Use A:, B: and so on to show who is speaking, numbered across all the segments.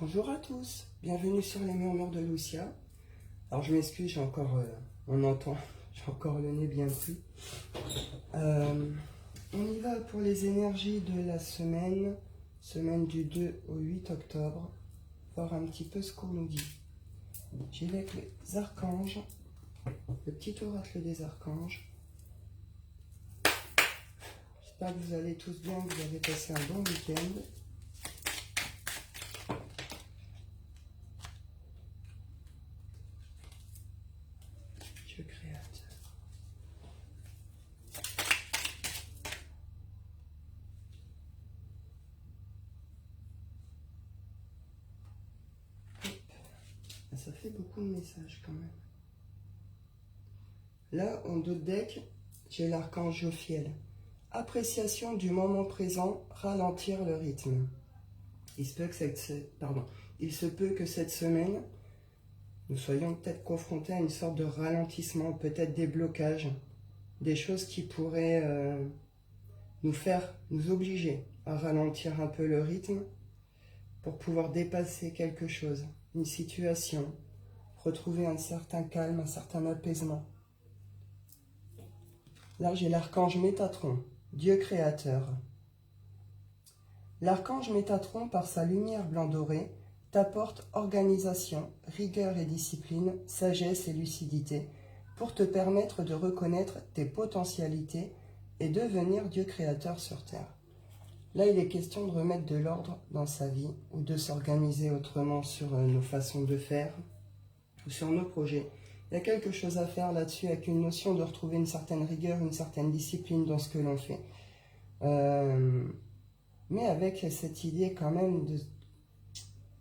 A: Bonjour à tous, bienvenue sur les murmures de Lucia. Alors je m'excuse, j'ai encore, on entend, j'ai encore le nez bien pris. On y va pour les énergies de la semaine du 2 au 8 octobre, voir un petit peu ce qu'on nous dit. J'y vais avec les archanges, le petit oracle des archanges. J'espère que vous allez tous bien, que vous avez passé un bon week-end. Dieu créateur. Hop. Ça fait beaucoup de messages quand même. Là, en dos de deck, j'ai l'archange Jophiel. Appréciation du moment présent, ralentir le rythme. Il se peut que cette semaine, nous soyons peut-être confrontés à une sorte de ralentissement, peut-être des blocages, des choses qui pourraient nous obliger à ralentir un peu le rythme pour pouvoir dépasser quelque chose, une situation, retrouver un certain calme, un certain apaisement. Là, j'ai l'archange Métatron, Dieu créateur. L'archange Métatron, par sa lumière blanc-doré, t'apporte organisation, rigueur et discipline, sagesse et lucidité, pour te permettre de reconnaître tes potentialités et devenir Dieu créateur sur Terre. Là, il est question de remettre de l'ordre dans sa vie, ou de s'organiser autrement sur nos façons de faire, ou sur nos projets. Il y a quelque chose à faire là-dessus, avec une notion de retrouver une certaine rigueur, une certaine discipline dans ce que l'on fait. Mais avec cette idée quand même de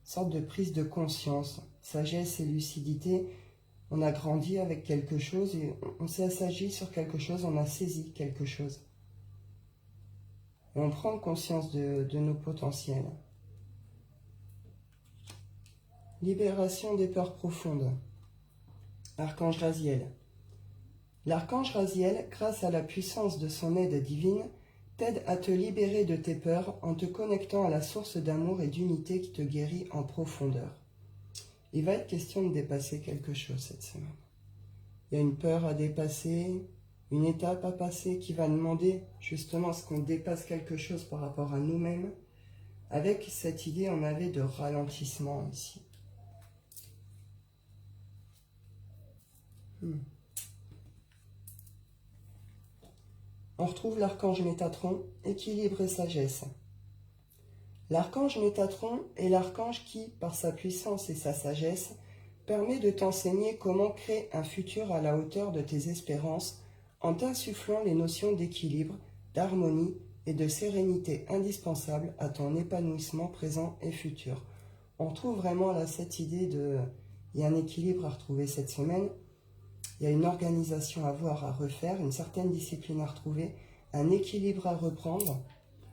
A: sorte de prise de conscience, sagesse et lucidité. On a grandi avec quelque chose et on s'est assagi sur quelque chose, on a saisi quelque chose. Et on prend conscience de nos potentiels. Libération des peurs profondes. Archange Raziel. L'archange Raziel, grâce à la puissance de son aide divine, t'aide à te libérer de tes peurs en te connectant à la source d'amour et d'unité qui te guérit en profondeur. Il va être question de dépasser quelque chose cette semaine. Il y a une peur à dépasser, une étape à passer qui va demander justement à ce qu'on dépasse quelque chose par rapport à nous-mêmes. Avec cette idée, on avait de ralentissement ici. On retrouve l'archange Métatron, équilibre et sagesse. L'archange Métatron est l'archange qui, par sa puissance et sa sagesse, permet de t'enseigner comment créer un futur à la hauteur de tes espérances en t'insufflant les notions d'équilibre, d'harmonie et de sérénité indispensables à ton épanouissement présent et futur. On trouve vraiment là cette idée de... Il y a un équilibre à retrouver cette semaine, il y a une organisation à voir, à refaire, une certaine discipline à retrouver, un équilibre à reprendre,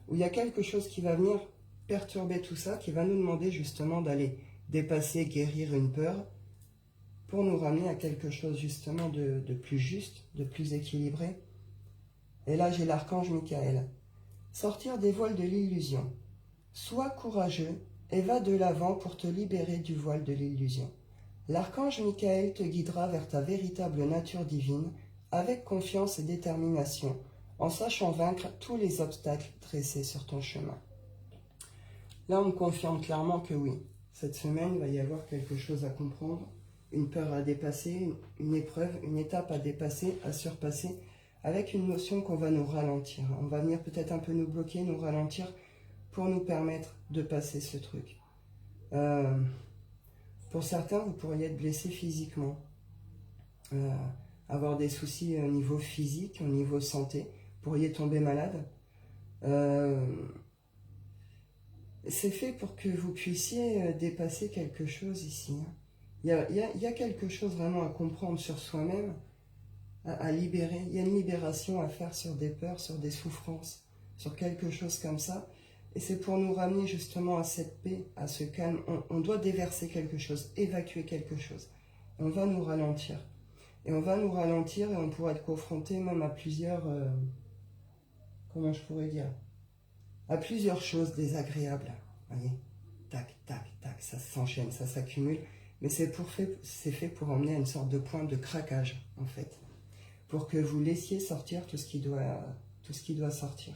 A: où il y a quelque chose qui va venir perturber tout ça, qui va nous demander justement d'aller dépasser, guérir une peur, pour nous ramener à quelque chose justement de plus juste, de plus équilibré. Et là, j'ai l'archange Michael. Sortir des voiles de l'illusion. Sois courageux et va de l'avant pour te libérer du voile de l'illusion. L'archange Michael te guidera vers ta véritable nature divine, avec confiance et détermination, en sachant vaincre tous les obstacles dressés sur ton chemin. Là, on me confirme clairement que oui, cette semaine, il va y avoir quelque chose à comprendre, une peur à dépasser, une épreuve, une étape à dépasser, à surpasser, avec une notion qu'on va nous ralentir. On va venir peut-être un peu nous bloquer, nous ralentir, pour nous permettre de passer ce truc. Pour certains, vous pourriez être blessé physiquement, avoir des soucis au niveau physique, au niveau santé, vous pourriez tomber malade. C'est fait pour que vous puissiez dépasser quelque chose ici. Il y a quelque chose vraiment à comprendre sur soi-même, à libérer. Il y a une libération à faire sur des peurs, sur des souffrances, sur quelque chose comme ça. Et c'est pour nous ramener justement à cette paix, à ce calme. On doit déverser quelque chose, évacuer quelque chose. Et on va nous ralentir. Et on va nous ralentir et on pourra être confronté même à plusieurs... comment je pourrais dire, à plusieurs choses désagréables, voyez. tac, tac, tac, ça s'enchaîne, ça s'accumule. Mais c'est fait pour emmener à une sorte de point de craquage, en fait. Pour que vous laissiez sortir tout ce qui doit sortir.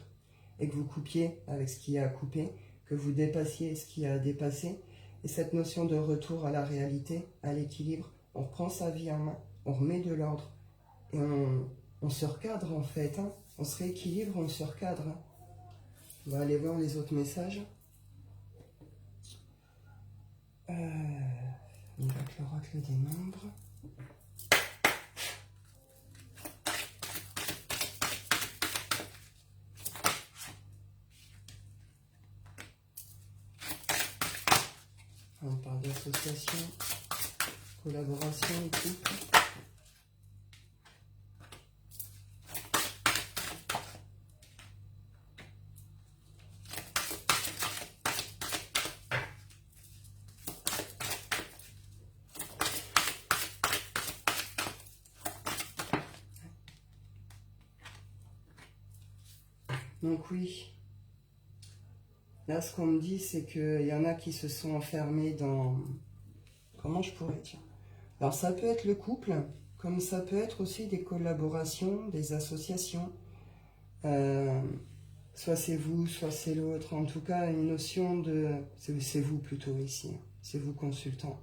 A: Et que vous coupiez avec ce qui a à couper, que vous dépassiez ce qui a à dépasser. Et cette notion de retour à la réalité, à l'équilibre, on reprend sa vie en main, on remet de l'ordre. Et on se recadre, en fait. Hein. On se rééquilibre, on se recadre. Hein. On va aller voir les autres messages. L'oracle des membres. On parle d'association, collaboration, équipe. Donc oui, là ce qu'on me dit c'est qu'il y en a qui se sont enfermés dans... Comment je pourrais dire? Alors ça peut être le couple, comme ça peut être aussi des collaborations, des associations. Soit c'est vous, soit c'est l'autre. En tout cas, une notion de... C'est vous plutôt ici, c'est vous consultant.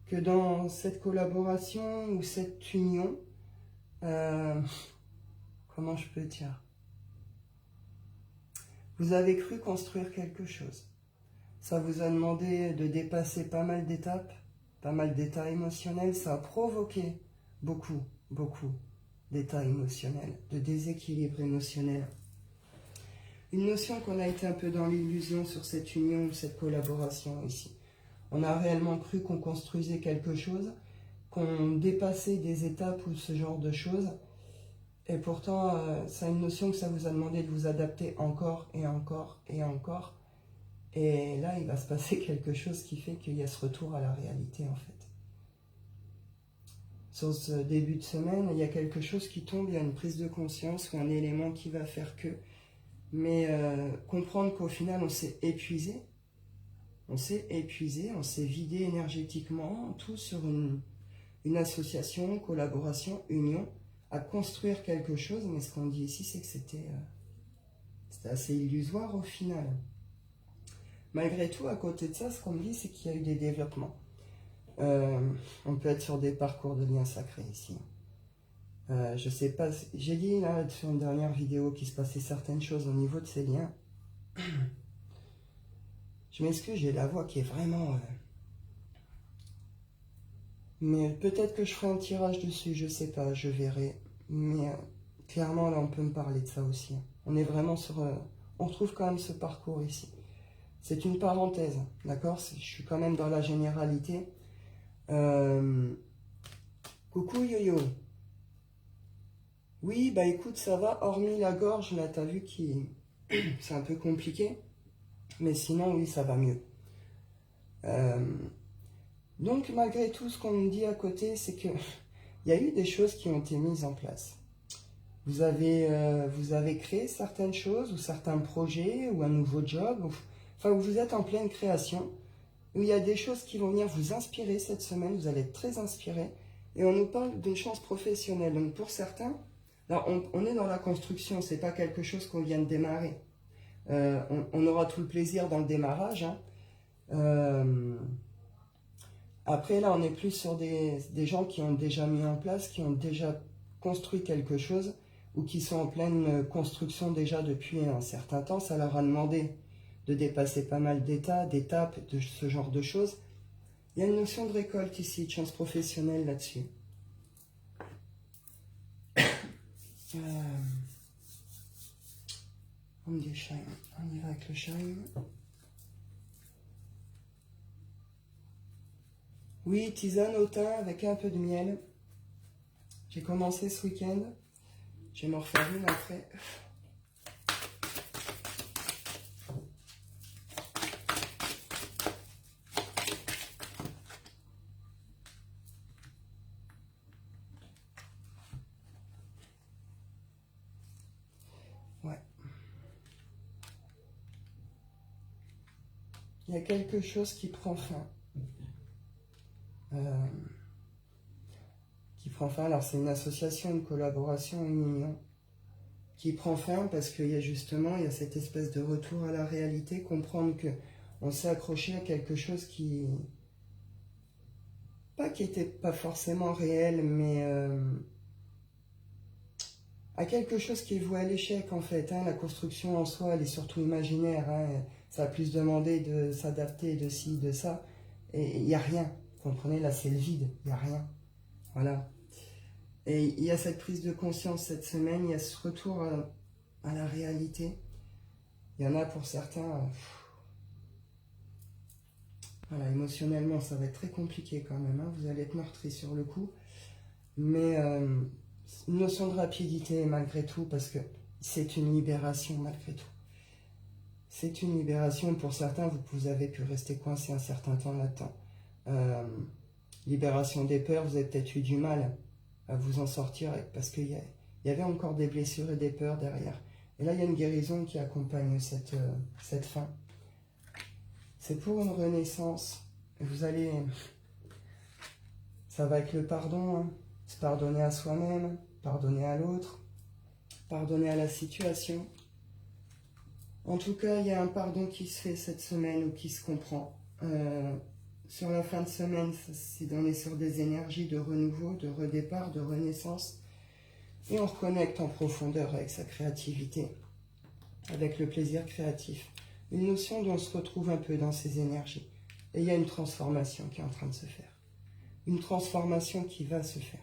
A: Que dans cette collaboration ou cette union, comment je peux dire? Vous avez cru construire quelque chose. Ça vous a demandé de dépasser pas mal d'étapes, pas mal d'états émotionnels. Ça a provoqué beaucoup d'états émotionnels, de déséquilibre émotionnel. Une notion qu'on a été un peu dans l'illusion sur cette union, cette collaboration ici. On a réellement cru qu'on construisait quelque chose, qu'on dépassait des étapes ou ce genre de choses. Et pourtant, c'est une notion que ça vous a demandé de vous adapter encore et encore et encore. Et là, il va se passer quelque chose qui fait qu'il y a ce retour à la réalité, en fait. Sur ce début de semaine, il y a quelque chose qui tombe, il y a une prise de conscience ou un élément qui va faire que... Mais comprendre qu'au final, on s'est épuisé. On s'est vidé énergétiquement, tout sur une association, collaboration, union, à construire quelque chose, mais ce qu'on dit ici, c'est que c'était assez illusoire au final. Malgré tout, à côté de ça, ce qu'on me dit, c'est qu'il y a eu des développements. On peut être sur des parcours de liens sacrés ici. Je sais pas, j'ai dit là sur une dernière vidéo qu'il se passait certaines choses au niveau de ces liens. Je m'excuse, j'ai la voix qui est vraiment... Mais peut-être que je ferai un tirage dessus, je sais pas, je verrai. Mais clairement, là, on peut me parler de ça aussi. On est vraiment sur... on retrouve quand même ce parcours ici. C'est une parenthèse, d'accord? Je suis quand même dans la généralité. Coucou Yo-Yo. Oui, bah écoute, ça va, hormis la gorge, là, t'as vu qui... c'est un peu compliqué. Mais sinon, oui, ça va mieux. Donc, malgré tout, ce qu'on me dit à côté, c'est que il y a eu des choses qui ont été mises en place. Vous avez créé certaines choses, ou certains projets, ou un nouveau job, enfin, vous êtes en pleine création, où il y a des choses qui vont venir vous inspirer cette semaine, vous allez être très inspiré, et on nous parle d'une chance professionnelle. Donc, pour certains, là, on est dans la construction, c'est pas quelque chose qu'on vient de démarrer. On aura tout le plaisir dans le démarrage, hein. Après, là, on est plus sur des gens qui ont déjà mis en place, qui ont déjà construit quelque chose, ou qui sont en pleine construction déjà depuis un certain temps. Ça leur a demandé de dépasser pas mal d'étapes, de ce genre de choses. Il y a une notion de récolte ici, de chance professionnelle là-dessus. On y va avec le shine. Oui, tisane au thym avec un peu de miel. J'ai commencé ce week-end. Je vais m'en refaire une après. Ouais. il y a quelque chose qui prend fin. Alors c'est une association, une collaboration, une union qui prend fin parce qu'il y a justement, il y a cette espèce de retour à la réalité, comprendre que on s'est accroché à quelque chose qui était pas forcément réel, mais à quelque chose qui est voué à l'échec en fait. Hein. La construction en soi, elle est surtout imaginaire. Hein. Ça a plus demandé de s'adapter de ci, de ça. Et il n'y a rien. Vous comprenez, là c'est le vide, il n'y a rien. Voilà. Et il y a cette prise de conscience cette semaine, il y a ce retour à la réalité. Il y en a pour certains, voilà, émotionnellement ça va être très compliqué quand même. Hein. Vous allez être meurtri sur le coup. Mais une notion de rapidité malgré tout, parce que c'est une libération malgré tout. C'est une libération pour certains, vous avez pu rester coincé un certain temps là-dedans. Libération des peurs, vous avez peut-être eu du mal à vous en sortir parce qu'il y avait encore des blessures et des peurs derrière. Et là, il y a une guérison qui accompagne cette fin. C'est pour une renaissance. Vous allez... Ça va avec le pardon, hein. Se pardonner à soi-même, pardonner à l'autre, pardonner à la situation. En tout cas, il y a un pardon qui se fait cette semaine ou qui se comprend. Sur la fin de semaine, on est sur des énergies de renouveau, de redépart, de renaissance. Et on reconnecte en profondeur avec sa créativité, avec le plaisir créatif. Une notion dont on se retrouve un peu dans ces énergies. Et il y a une transformation qui est en train de se faire. Une transformation qui va se faire.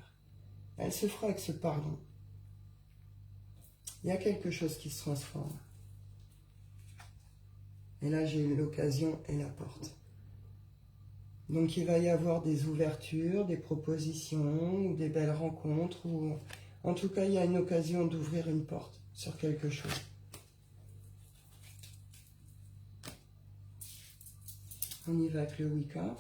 A: Elle se fera avec ce pardon. Il y a quelque chose qui se transforme. Et là, j'ai eu l'occasion et la porte. Donc, il va y avoir des ouvertures, des propositions, ou des belles rencontres. Ou... En tout cas, il y a une occasion d'ouvrir une porte sur quelque chose. On y va avec le Wicca.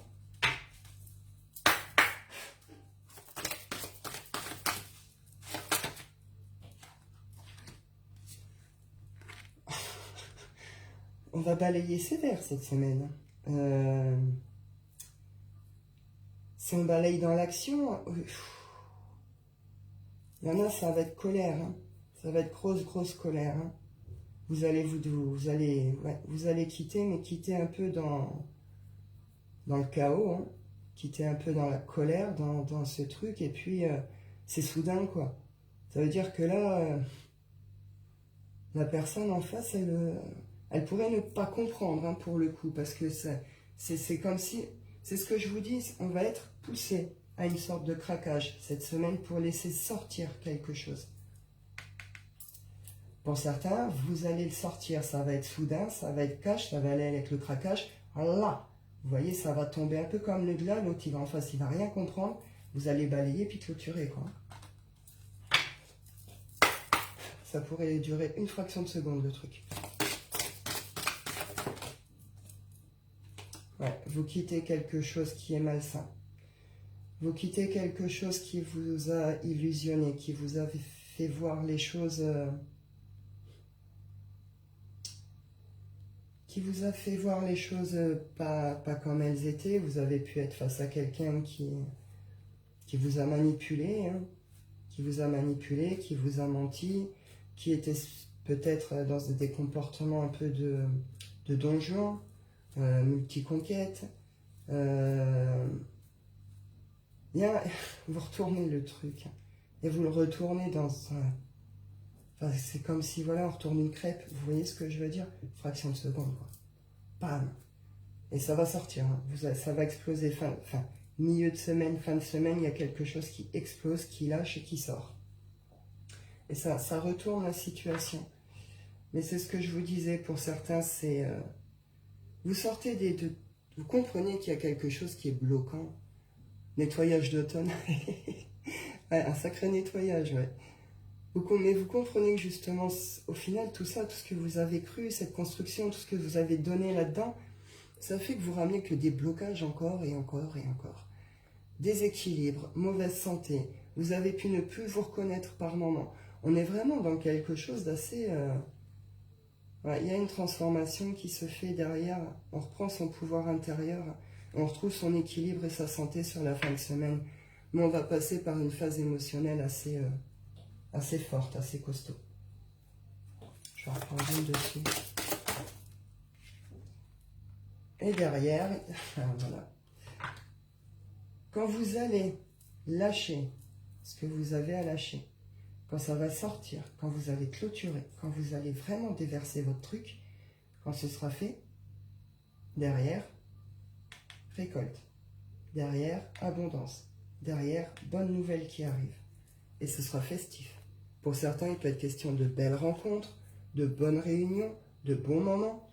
A: On va balayer sévère cette semaine. Si on balaye dans l'action, il y en a, ça va être colère. Hein. Ça va être grosse colère. Hein. Vous allez quitter, mais quitter un peu dans le chaos. Hein. Quitter un peu dans la colère, dans ce truc. Et puis, c'est soudain, quoi. Ça veut dire que là, la personne en face, elle pourrait ne pas comprendre, hein, pour le coup. Parce que c'est comme si... C'est ce que je vous dis, on va être poussé à une sorte de craquage cette semaine pour laisser sortir quelque chose. Pour certains, vous allez le sortir, ça va être soudain, ça va être cash, ça va aller avec le craquage. Là, vous voyez, ça va tomber un peu comme le glas, l'autre il va en face, il va rien comprendre. Vous allez balayer puis clôturer, quoi. Ça pourrait durer une fraction de seconde, le truc. Ouais, vous quittez quelque chose qui est malsain. Vous quittez quelque chose qui vous a illusionné, qui vous a fait voir les choses... qui vous a fait voir les choses pas comme elles étaient. Vous avez pu être face à quelqu'un qui vous a manipulé, hein, qui vous a manipulé, qui vous a menti, qui était peut-être dans des comportements un peu de donjon, multiconquête. Vous retournez le truc et vous le retournez dans un... Enfin, c'est comme si, voilà, on retourne une crêpe. Vous voyez ce que je veux dire? Fraction de seconde, quoi. Bam! Et ça va sortir. Hein. Ça va exploser. Milieu de semaine, fin de semaine, il y a quelque chose qui explose, qui lâche et qui sort. Et ça retourne la situation. Mais c'est ce que je vous disais. Pour certains, c'est... vous sortez vous comprenez qu'il y a quelque chose qui est bloquant. Nettoyage d'automne. Ouais, un sacré nettoyage, ouais. Mais vous comprenez que justement, au final, tout ça, tout ce que vous avez cru, cette construction, tout ce que vous avez donné là-dedans, ça fait que vous ramenez que des blocages encore et encore et encore. Déséquilibre, mauvaise santé, vous avez pu ne plus vous reconnaître par moment. On est vraiment dans quelque chose d'assez Voilà, il y a une transformation qui se fait derrière. On reprend son pouvoir intérieur, on retrouve son équilibre et sa santé sur la fin de semaine. Mais on va passer par une phase émotionnelle assez forte, assez costaud. Je vais reprendre une dessus. Et derrière, voilà. Quand vous allez lâcher ce que vous avez à lâcher, quand ça va sortir, quand vous allez clôturer, quand vous allez vraiment déverser votre truc, quand ce sera fait, derrière, récolte. Derrière, abondance. Derrière, bonne nouvelle qui arrive. Et ce sera festif. Pour certains, il peut être question de belles rencontres, de bonnes réunions, de bons moments.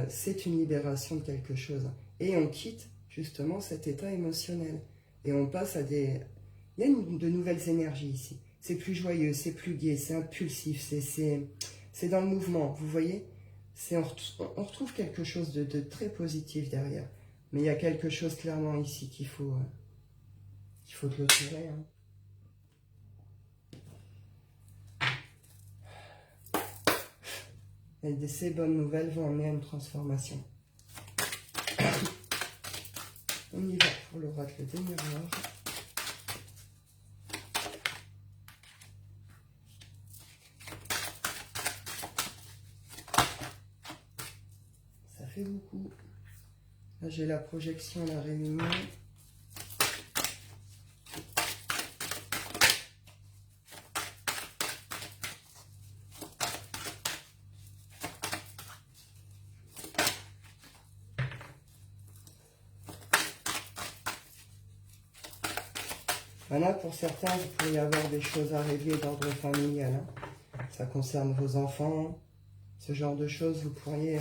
A: C'est une libération de quelque chose. Et on quitte justement cet état émotionnel. Et on passe à des... Il y a de nouvelles énergies ici. C'est plus joyeux, c'est plus gai, c'est impulsif, c'est dans le mouvement, vous voyez. On retrouve quelque chose de très positif derrière. Mais il y a quelque chose clairement ici qu'il faut clôturer. Hein. Et ces bonnes nouvelles vont amener à une transformation. On y va pour l'oracle des miroirs. Ça fait beaucoup. Là, j'ai la projection, la réunion. Voilà, pour certains, vous pourriez avoir des choses à régler d'ordre familial. Hein. Ça concerne vos enfants, ce genre de choses. Vous pourriez...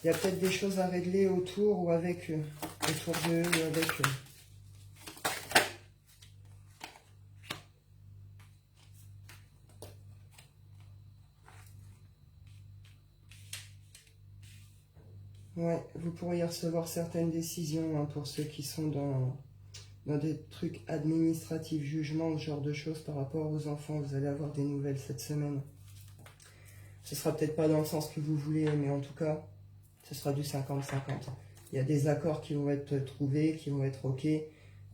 A: Il y a peut-être des choses à régler autour ou avec eux, autour d'eux ou avec eux. Ouais, vous pourriez recevoir certaines décisions hein, pour ceux qui sont dans des trucs administratifs, jugements, ce genre de choses par rapport aux enfants. Vous allez avoir des nouvelles cette semaine. Ce sera peut-être pas dans le sens que vous voulez, mais en tout cas, ce sera du 50-50. Il y a des accords qui vont être trouvés, qui vont être OK. Et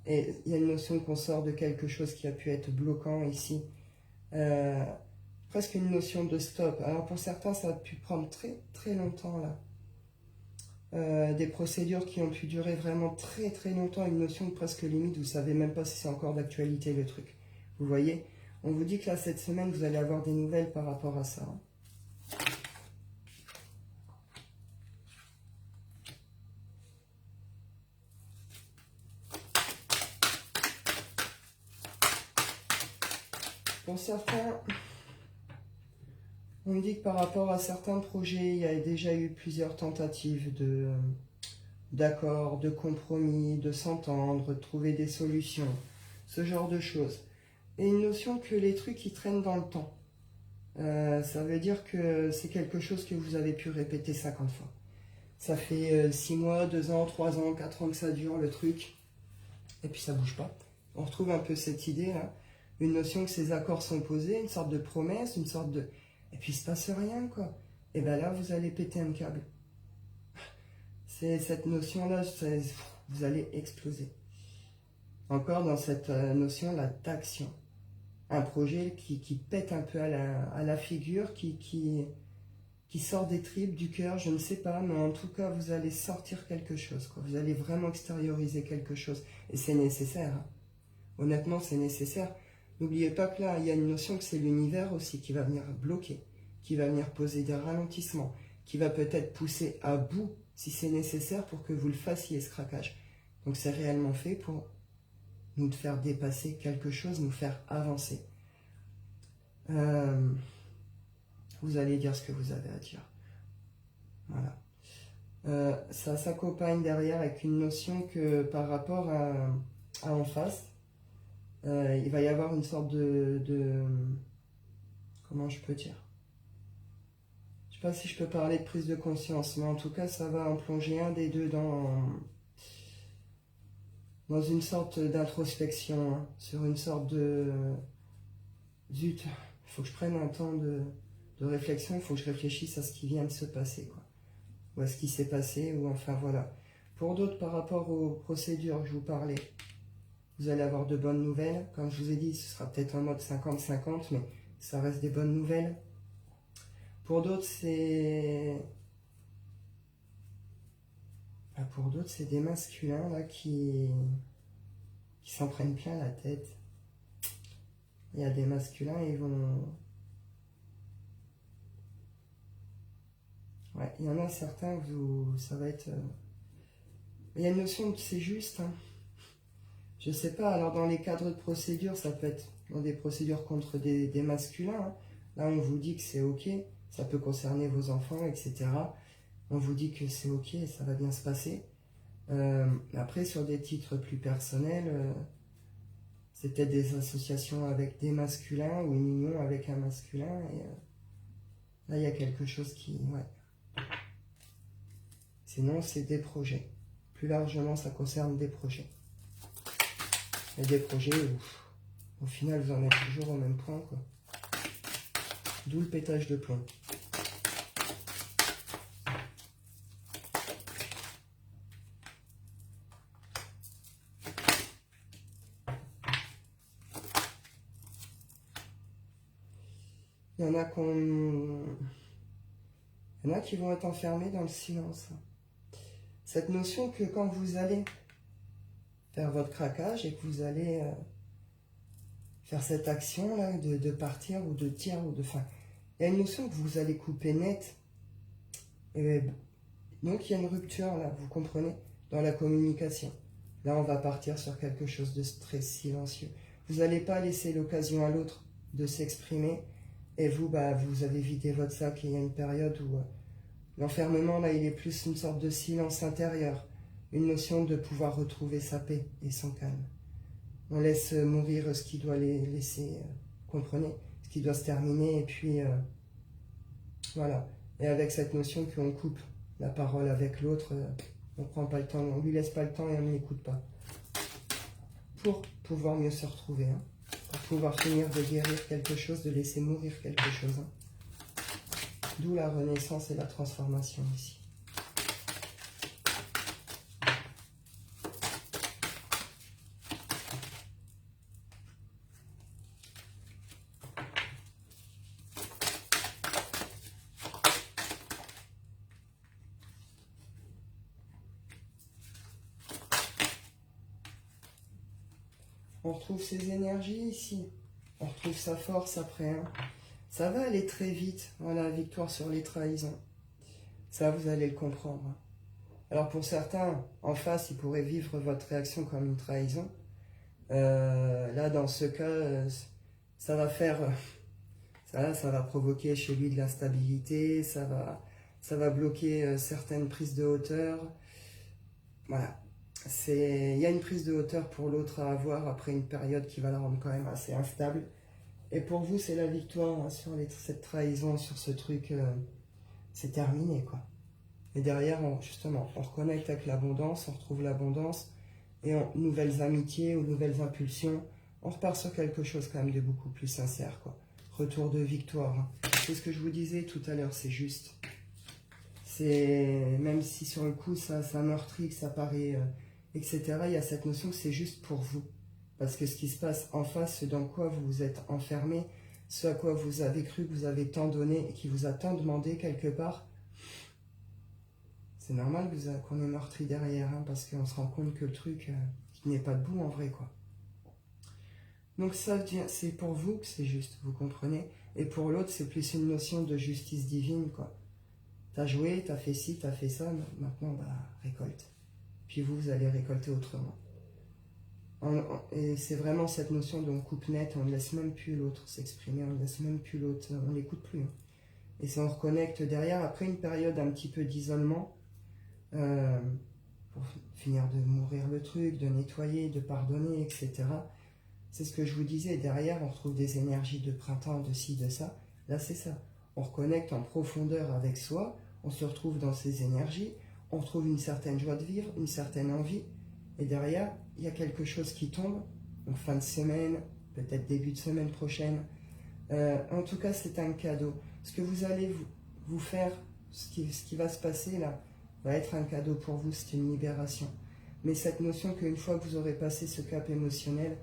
A: il y a une notion qu'on sort de quelque chose qui a pu être bloquant ici. Presque une notion de stop. Alors pour certains, ça a pu prendre très très longtemps là. Des procédures qui ont pu durer vraiment très très longtemps, une notion de presque limite, vous savez même pas si c'est encore d'actualité le truc. Vous voyez, on vous dit que là cette semaine vous allez avoir des nouvelles par rapport à ça. Hein. Pour certains, on me dit que par rapport à certains projets, il y a déjà eu plusieurs tentatives d'accords, de compromis, de s'entendre, de trouver des solutions, ce genre de choses. Et une notion que les trucs qui traînent dans le temps. Ça veut dire que c'est quelque chose que vous avez pu répéter 50 fois. Ça fait 6 mois, 2 ans, 3 ans, 4 ans que ça dure le truc. Et puis ça bouge pas. On retrouve un peu cette idée là. Une notion que ces accords sont posés, une sorte de promesse, une sorte de... Et puis il se passe rien quoi. Et bien là vous allez péter un câble. C'est cette notion-là, vous allez exploser. Encore dans cette notion-là d'action. Un projet qui pète un peu à la figure, qui sort des tripes, du cœur, je ne sais pas, mais en tout cas, vous allez sortir quelque chose. Quoi. Vous allez vraiment extérioriser quelque chose. Et c'est nécessaire. Hein. Honnêtement, c'est nécessaire. N'oubliez pas que là, il y a une notion que c'est l'univers aussi qui va venir bloquer, qui va venir poser des ralentissements, qui va peut-être pousser à bout si c'est nécessaire pour que vous le fassiez, ce craquage. Donc c'est réellement fait pour nous faire dépasser quelque chose, nous faire avancer. Vous allez dire ce que vous avez à dire. Voilà. Ça s'accompagne derrière avec une notion que par rapport à en face, il va y avoir une sorte de comment je peux dire? Je sais pas si je peux parler de prise de conscience, mais en tout cas, ça va en plonger un des deux dans une sorte d'introspection, hein, sur une sorte de... Zut, il faut que je prenne un temps de de réflexion, il faut que je réfléchisse à ce qui vient de se passer, quoi. Ou à ce qui s'est passé, ou enfin voilà. Pour d'autres, par rapport aux procédures que je vous parlais, vous allez avoir de bonnes nouvelles. Comme je vous ai dit, ce sera peut-être en mode 50-50, mais ça reste des bonnes nouvelles. Pour d'autres, c'est... Pour d'autres, c'est des masculins là qui s'en prennent plein la tête. Il y a des masculins, ils vont... Ouais, il y en a certains, ça va être... Il y a une notion de c'est juste, hein. Je sais pas, alors dans les cadres de procédure, ça peut être dans des procédures contre des masculins, hein. Là, on vous dit que c'est ok, ça peut concerner vos enfants, etc. On vous dit que c'est ok, ça va bien se passer. Après, sur des titres plus personnels, c'est peut-être des associations avec des masculins ou une union avec un masculin. Et là, il y a quelque chose qui... Ouais. Sinon, c'est des projets. Plus largement, ça concerne des projets. Et des projets où, au final, vous en êtes toujours au même point, quoi. D'où le pétage de plomb. Il y en a qui vont être enfermés dans le silence. Cette notion que quand vous allez faire votre craquage et que vous allez faire cette action-là de partir ou de dire ou de... Enfin, il y a une notion que vous allez couper net. Et donc il y a une rupture là, vous comprenez, dans la communication. Là, on va partir sur quelque chose de très silencieux. Vous n'allez pas laisser l'occasion à l'autre de s'exprimer. Et vous, vous avez vidé votre sac et il y a une période où l'enfermement, là, il est plus une sorte de silence intérieur. Une notion de pouvoir retrouver sa paix et son calme. On laisse mourir ce qui doit les laisser, comprenez, ce qui doit se terminer. Et puis, voilà. Et avec cette notion qu'on coupe la parole avec l'autre, on prend pas le temps, on lui laisse pas le temps et on ne l'écoute pas. Pour pouvoir mieux se retrouver, hein. Pour pouvoir finir de guérir quelque chose, de laisser mourir quelque chose. Hein. D'où la renaissance et la transformation ici. On retrouve ses énergies ici. On retrouve sa force après. Hein. Ça va aller très vite. Voilà, victoire sur les trahisons. Ça, vous allez le comprendre. Alors pour certains, en face, ils pourraient vivre votre réaction comme une trahison. Là, dans ce cas, ça va faire... ça va provoquer chez lui de l'instabilité. Ça va bloquer certaines prises de hauteur. Voilà. Il y a une prise de hauteur pour l'autre à avoir après une période qui va la rendre quand même assez instable. Et pour vous, c'est la victoire hein, sur cette trahison, sur ce truc. C'est terminé, quoi. Et derrière, justement, on reconnecte avec l'abondance, on retrouve l'abondance. Et en nouvelles amitiés ou nouvelles impulsions, on repart sur quelque chose quand même de beaucoup plus sincère, quoi. Retour de victoire. Hein. C'est ce que je vous disais tout à l'heure, c'est juste. Même si sur le coup, ça meurtrit, que ça paraît... etc. Il y a cette notion que c'est juste pour vous. Parce que ce qui se passe en face, ce dans quoi vous vous êtes enfermé, ce à quoi vous avez cru que vous avez tant donné et qui vous a tant demandé quelque part, c'est normal qu'on est meurtri derrière, hein, parce qu'on se rend compte que le truc, il n'est pas debout en vrai, quoi. Donc ça, c'est pour vous que c'est juste, vous comprenez. Et pour l'autre, c'est plus une notion de justice divine, quoi. T'as joué, t'as fait ci, t'as fait ça, maintenant, récolte. Puis vous allez récolter autrement. Et c'est vraiment cette notion de coupe net, on ne laisse même plus l'autre s'exprimer, on ne laisse même plus l'autre, on ne l'écoute plus. Hein. Et ça, on reconnecte derrière, après une période un petit peu d'isolement, pour finir de mourir le truc, de nettoyer, de pardonner, etc. C'est ce que je vous disais, derrière on retrouve des énergies de printemps, de ci, de ça. Là c'est ça, on reconnecte en profondeur avec soi, on se retrouve dans ces énergies, on retrouve une certaine joie de vivre, une certaine envie, et derrière, il y a quelque chose qui tombe, donc fin de semaine, peut-être début de semaine prochaine. En tout cas, c'est un cadeau. Ce que vous allez vous faire, ce qui va se passer là, va être un cadeau pour vous, c'est une libération. Mais cette notion qu'une fois que vous aurez passé ce cap émotionnel,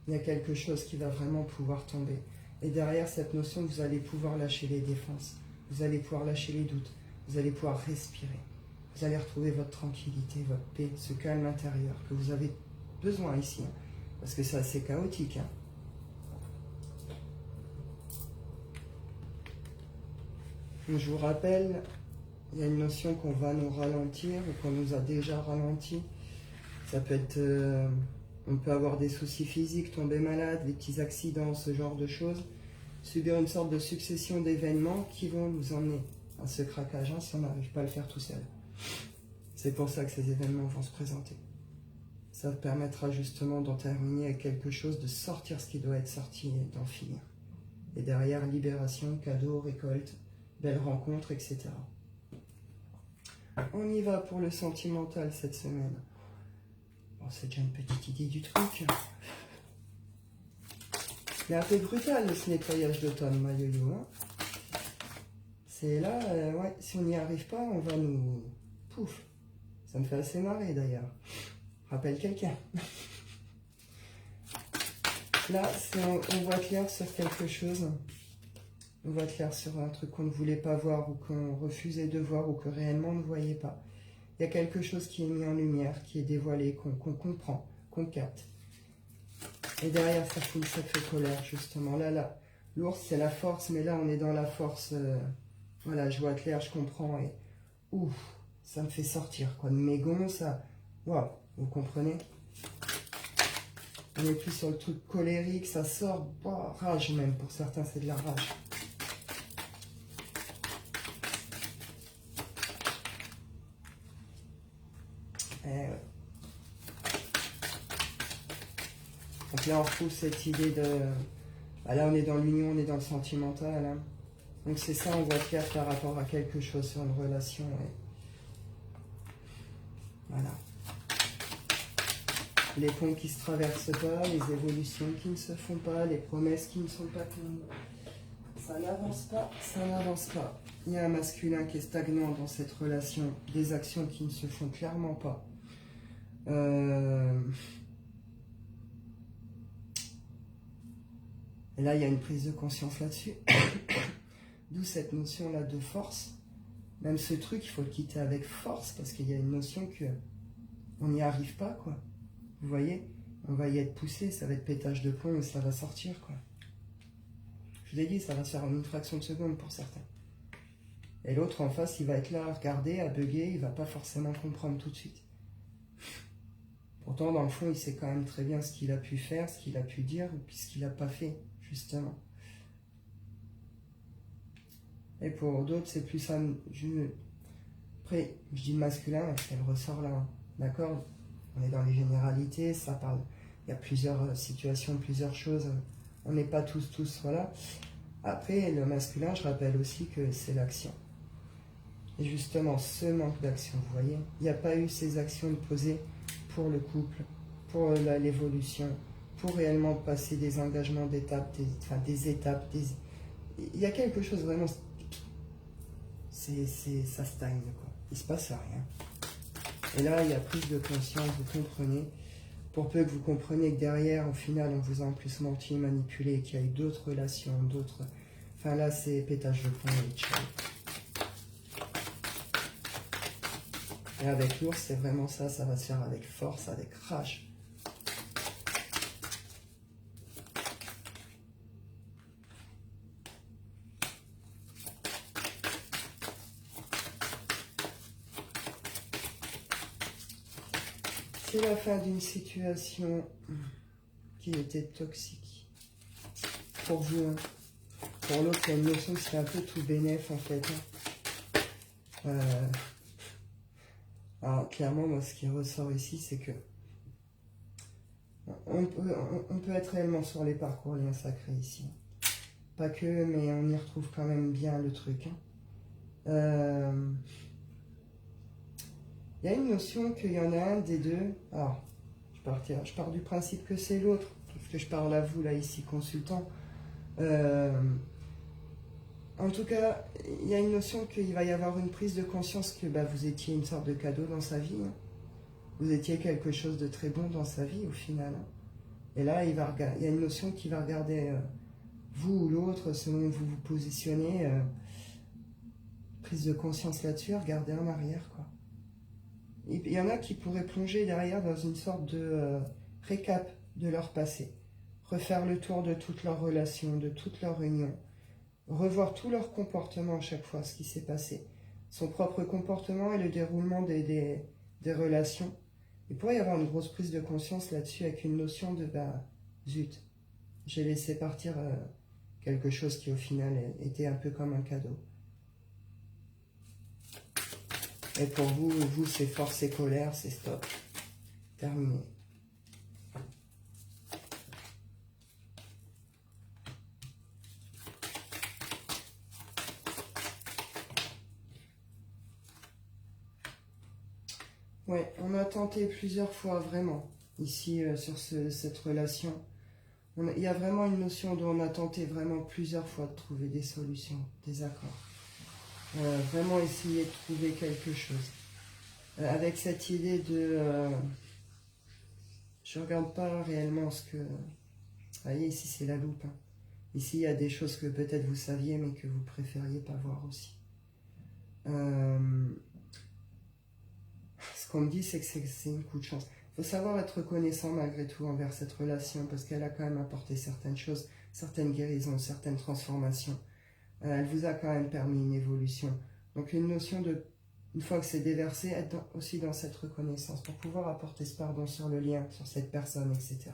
A: il y a quelque chose qui va vraiment pouvoir tomber. Et derrière cette notion, vous allez pouvoir lâcher les défenses, vous allez pouvoir lâcher les doutes, vous allez pouvoir respirer. Vous allez retrouver votre tranquillité, votre paix, ce calme intérieur que vous avez besoin ici. Hein, parce que c'est assez chaotique. Hein. Je vous rappelle, il y a une notion qu'on va nous ralentir ou qu'on nous a déjà ralenti. Ça peut être... on peut avoir des soucis physiques, tomber malade, des petits accidents, ce genre de choses. Subir une sorte de succession d'événements qui vont nous emmener à ce craquage hein, si on n'arrive pas à le faire tout seul. C'est pour ça que ces événements vont se présenter. Ça permettra justement d'en terminer avec quelque chose, de sortir ce qui doit être sorti et d'en finir. Et derrière, libération, cadeau, récolte, belles rencontres, etc. On y va pour le sentimental cette semaine. Bon, c'est déjà une petite idée du truc. Il est un peu brutal ce nettoyage d'automne, ma yo-yo. Hein. C'est là, ouais, si on n'y arrive pas, on va nous... Pouf. Ça me fait assez marrer d'ailleurs. Rappelle quelqu'un. Là, on voit clair sur quelque chose. On voit clair sur un truc qu'on ne voulait pas voir ou qu'on refusait de voir ou que réellement on ne voyait pas. Il y a quelque chose qui est mis en lumière, qui est dévoilé, qu'on comprend, qu'on capte. Et derrière, ça fout une sacrée colère, justement. Là, l'ours, c'est la force, mais là, on est dans la force. Voilà, je vois clair, je comprends. Et ouf, ça me fait sortir, quoi. De mes gonds, ça... Waouh, vous comprenez? On n'est plus sur le truc colérique, ça sort. Wow, rage même, pour certains, c'est de la rage. Donc là, on retrouve cette idée de... Bah là, on est dans l'union, on est dans le sentimental. Hein. Donc c'est ça, on voit clair par rapport à quelque chose sur une relation. Et... Voilà. Les ponts qui ne se traversent pas, les évolutions qui ne se font pas, les promesses qui ne sont pas tenues. Ça n'avance pas, ça n'avance pas. Il y a un masculin qui est stagnant dans cette relation, des actions qui ne se font clairement pas. Et là, il y a une prise de conscience là-dessus. D'où cette notion-là de force. Même ce truc, il faut le quitter avec force, parce qu'il y a une notion que on n'y arrive pas, quoi. Vous voyez? On va y être poussé, ça va être pétage de plomb et ça va sortir, quoi. Je vous ai dit, ça va se faire en une fraction de seconde pour certains. Et l'autre en face, il va être là à regarder, à bugger, il va pas forcément comprendre tout de suite. Pourtant, dans le fond, il sait quand même très bien ce qu'il a pu faire, ce qu'il a pu dire, ou ce qu'il n'a pas fait, justement. Et pour d'autres, c'est plus ça. Après, je dis le masculin, parce qu'elle ressort là, d'accord? On est dans les généralités, ça parle. Il y a plusieurs situations, plusieurs choses. On n'est pas tous, voilà. Après, le masculin, je rappelle aussi que c'est l'action. Et justement, ce manque d'action, vous voyez, il n'y a pas eu ces actions posées pour le couple, pour l'évolution, pour réellement passer des engagements d'étapes, des étapes. Il y a quelque chose vraiment... ça stagne, quoi. Il ne se passe rien. Et là, il y a prise de conscience, vous comprenez. Pour peu que vous compreniez que derrière, au final, on vous a en plus menti, manipulé, qu'il y a eu d'autres relations, d'autres... Enfin là, c'est pétage de plomb et ciao. Et avec l'ours, c'est vraiment ça, ça va se faire avec force, avec rage. C'est la fin d'une situation qui était toxique. Pour vous, hein. Pour l'autre, il y a une notion que c'est un peu tout bénef, en fait. Hein. Alors, clairement, moi, ce qui ressort ici, c'est que on peut être réellement sur les parcours liens sacrés ici. Pas que, mais on y retrouve quand même bien le truc. Hein. Il y a une notion qu'il y en a un des deux. Alors, je pars du principe que c'est l'autre, parce que je parle à vous, là, ici, consultant. En tout cas, il y a une notion qu'il va y avoir une prise de conscience que vous étiez une sorte de cadeau dans sa vie. Hein. Vous étiez quelque chose de très bon dans sa vie au final. Hein. Et là, il y a une notion qui va regarder vous ou l'autre selon où vous vous positionnez. Prise de conscience là-dessus, regarder en arrière, quoi. Il y en a qui pourraient plonger derrière dans une sorte de récap de leur passé, refaire le tour de toutes leurs relations, de toutes leurs réunions, revoir tout leur comportement à chaque fois, ce qui s'est passé, son propre comportement et le déroulement des relations. Il pourrait y avoir une grosse prise de conscience là-dessus avec une notion de zut, j'ai laissé partir quelque chose qui au final était un peu comme un cadeau. Et pour vous, c'est force et colère, c'est stop. Terminé. Ouais, on a tenté plusieurs fois, vraiment, ici, sur cette relation. Il y a vraiment une notion dont on a tenté vraiment plusieurs fois de trouver des solutions, des accords. Vraiment essayer de trouver quelque chose. Avec cette idée de... je regarde pas réellement ce que... Vous voyez, ici c'est la loupe. Hein. Ici il y a des choses que peut-être vous saviez mais que vous préfériez pas voir aussi. Ce qu'on me dit c'est que c'est un coup de chance. Il faut savoir être reconnaissant malgré tout envers cette relation parce qu'elle a quand même apporté certaines choses, certaines guérisons, certaines transformations. Elle vous a quand même permis une évolution. Donc une notion de, une fois que c'est déversé, être aussi dans cette reconnaissance pour pouvoir apporter ce pardon sur le lien, sur cette personne, etc.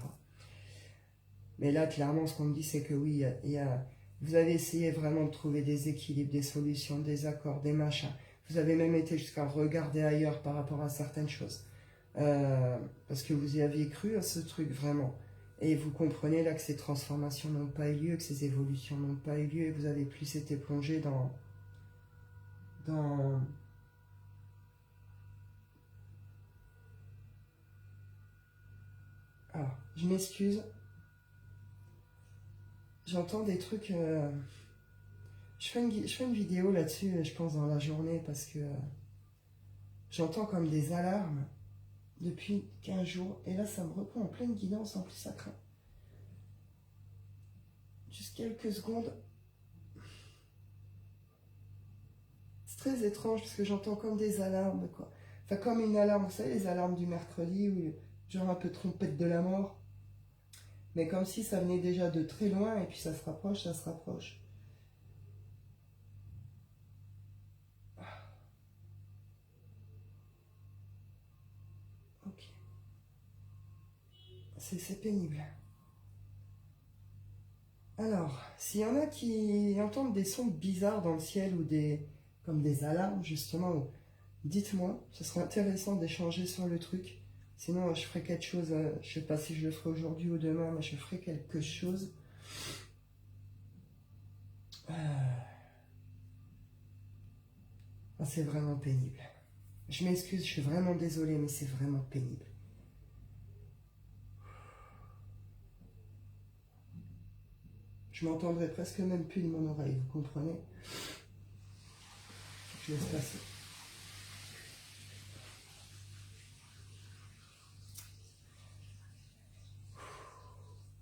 A: Mais là, clairement, ce qu'on me dit, c'est que oui, vous avez essayé vraiment de trouver des équilibres, des solutions, des accords, des machins. Vous avez même été jusqu'à regarder ailleurs par rapport à certaines choses. Parce que vous y aviez cru à ce truc, vraiment. Et vous comprenez là que ces transformations n'ont pas eu lieu, que ces évolutions n'ont pas eu lieu, et vous avez plus été plongé dans... Alors, je m'excuse. J'entends des trucs... Je fais une vidéo là-dessus, je pense, dans la journée, parce que j'entends comme des alarmes depuis 15 jours. Et là, ça me reprend en pleine guidance, en plus, ça craint. Juste quelques secondes. C'est très étrange, parce que j'entends comme des alarmes, quoi. Enfin, comme une alarme, vous savez, les alarmes du mercredi, ou genre un peu trompette de la mort. Mais comme si ça venait déjà de très loin, et puis ça se rapproche, ça se rapproche. Ok. C'est pénible. Alors, s'il y en a qui entendent des sons bizarres dans le ciel, ou comme des alarmes, justement, dites-moi, ce serait intéressant d'échanger sur le truc. Sinon, je ferai quelque chose, je sais pas si je le ferai aujourd'hui ou demain, mais je ferai quelque chose. C'est vraiment pénible. Je m'excuse, je suis vraiment désolé, mais c'est vraiment pénible. Je m'entendrai presque même plus de mon oreille, vous comprenez? Je laisse passer.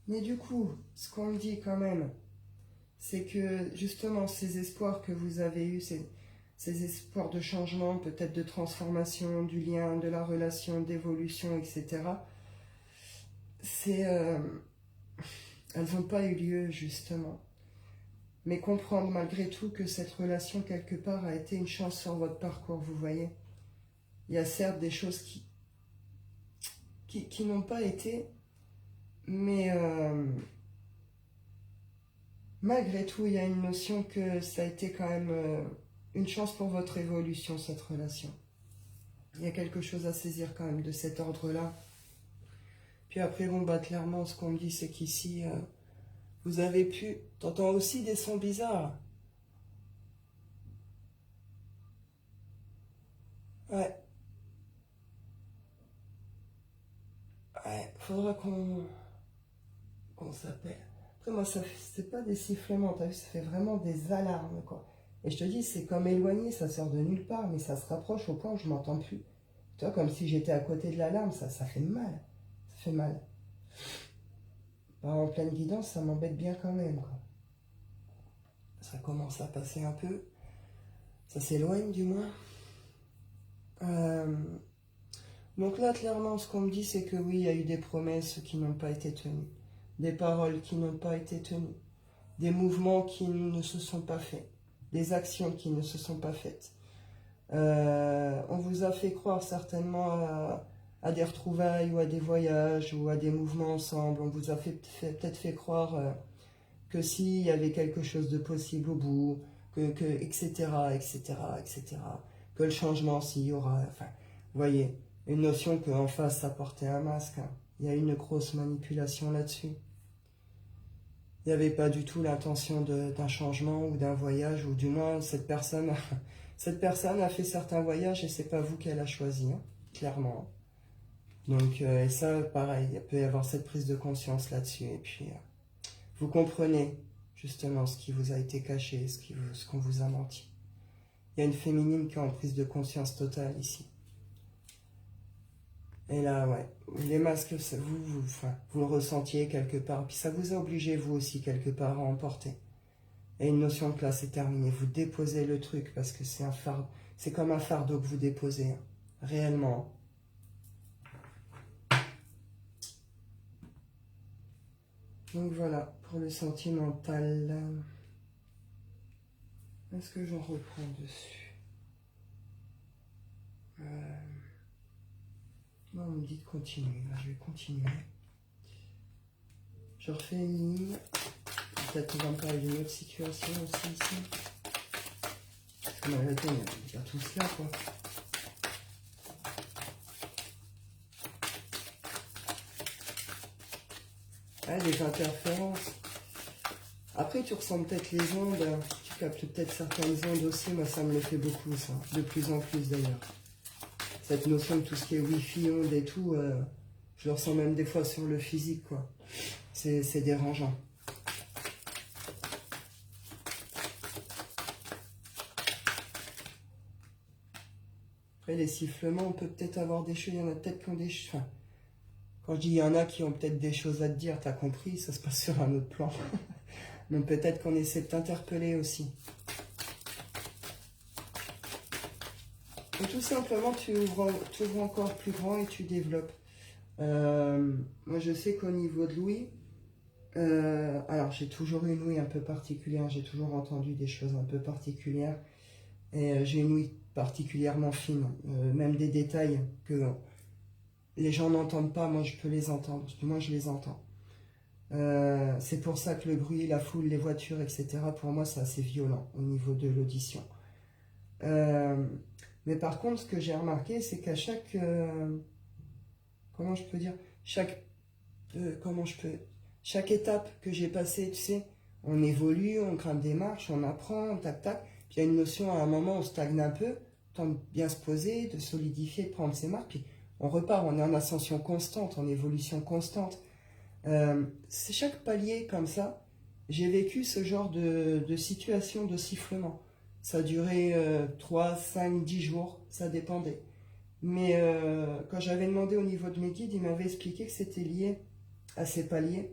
A: Mais du coup, ce qu'on me dit quand même, c'est que justement ces espoirs que vous avez eus, ces espoirs de changement, peut-être de transformation du lien, de la relation, d'évolution, etc., elles n'ont pas eu lieu justement. Mais comprendre malgré tout que cette relation quelque part a été une chance sur votre parcours, vous voyez. Il y a certes des choses qui n'ont pas été, mais malgré tout, il y a une notion que ça a été quand même une chance pour votre évolution, cette relation. Il y a quelque chose à saisir quand même de cet ordre-là. Puis après, bon, clairement, ce qu'on me dit, c'est qu'ici, vous avez pu... T'entends aussi des sons bizarres. Ouais. Ouais, faudra qu'on s'appelle. Après, moi, c'est pas des sifflements, t'as vu, ça fait vraiment des alarmes, quoi. Et je te dis, c'est comme éloigné, ça sort de nulle part, mais ça se rapproche au point où je m'entends plus. Tu vois, comme si j'étais à côté de l'alarme, ça fait mal. Ça fait mal. Bah, en pleine guidance, ça m'embête bien quand même, quoi. Ça commence à passer un peu. Ça s'éloigne, du moins. Donc là, clairement, ce qu'on me dit, c'est que oui, il y a eu des promesses qui n'ont pas été tenues. Des paroles qui n'ont pas été tenues. Des mouvements qui ne se sont pas faits. Des actions qui ne se sont pas faites. On vous a fait croire certainement à des retrouvailles ou à des voyages ou à des mouvements ensemble. On vous a peut-être fait croire que s'il y avait quelque chose de possible au bout, etc., etc., etc., que le changement, s'il y aura, enfin, vous voyez, une notion qu'en face, ça portait un masque. Hein. Il y a une grosse manipulation là-dessus. Il n'y avait pas du tout l'intention d'un changement ou d'un voyage, ou du moins, cette personne a fait certains voyages et c'est pas vous qu'elle a choisi, hein, clairement. Donc, et ça, pareil, il peut y avoir cette prise de conscience là-dessus. Et puis, vous comprenez justement ce qui vous a été caché, ce qu'on vous a menti. Il y a une féminine qui est en prise de conscience totale ici. Et là, ouais, les masques, vous le ressentiez quelque part. Puis ça vous a obligé, vous aussi, quelque part, à emporter. Et une notion de classe est terminée. Vous déposez le truc parce que c'est un fardeau. C'est comme un fardeau que vous déposez, hein, réellement. Donc voilà, pour le sentimental. Est-ce que j'en reprends dessus Non, on me dit de continuer. Là, je vais continuer. Je refais une ligne. Peut-être qu'on va me parler d'une autre situation aussi ici. Parce que malgré tout, il y a tout cela, quoi. Ah, des interférences. Après, tu ressens peut-être les ondes. Tu captes peut-être certaines ondes aussi. Moi, ça me le fait beaucoup, ça. De plus en plus, d'ailleurs. Cette notion de tout ce qui est Wi-Fi, ondes et tout, je le ressens même des fois sur le physique, quoi. C'est dérangeant. Après, les sifflements, on peut peut-être avoir des choses. Il y en a peut-être qui ont des choses. Enfin, quand je dis il y en a qui ont peut-être des choses à te dire, t'as compris, ça se passe sur un autre plan. Donc peut-être qu'on essaie de t'interpeller aussi. Et tout simplement, tu ouvres encore plus grand et tu développes. Moi, je sais qu'au niveau de l'ouïe, alors j'ai toujours une ouïe un peu particulière, j'ai toujours entendu des choses un peu particulières. Et j'ai une ouïe particulièrement fine, même des détails que les gens n'entendent pas, moi je peux les entendre, du moins je les entends. C'est pour ça que le bruit, la foule, les voitures, etc., pour moi c'est assez violent au niveau de l'audition. Mais par contre, ce que j'ai remarqué, c'est qu'à chaque... comment je peux dire chaque étape que j'ai passée, tu sais, on évolue, on grimpe des marches, on apprend, tac, tac. Puis il y a une notion, à un moment, on stagne un peu, temps de bien se poser, de solidifier, de prendre ses marques, puis on repart, on est en ascension constante, en évolution constante. C'est chaque palier comme ça, j'ai vécu ce genre de situation de sifflement. Ça a duré 3, 5, 10 jours, ça dépendait. Mais quand j'avais demandé au niveau de mes guides, ils m'avaient expliqué que c'était lié à ces paliers.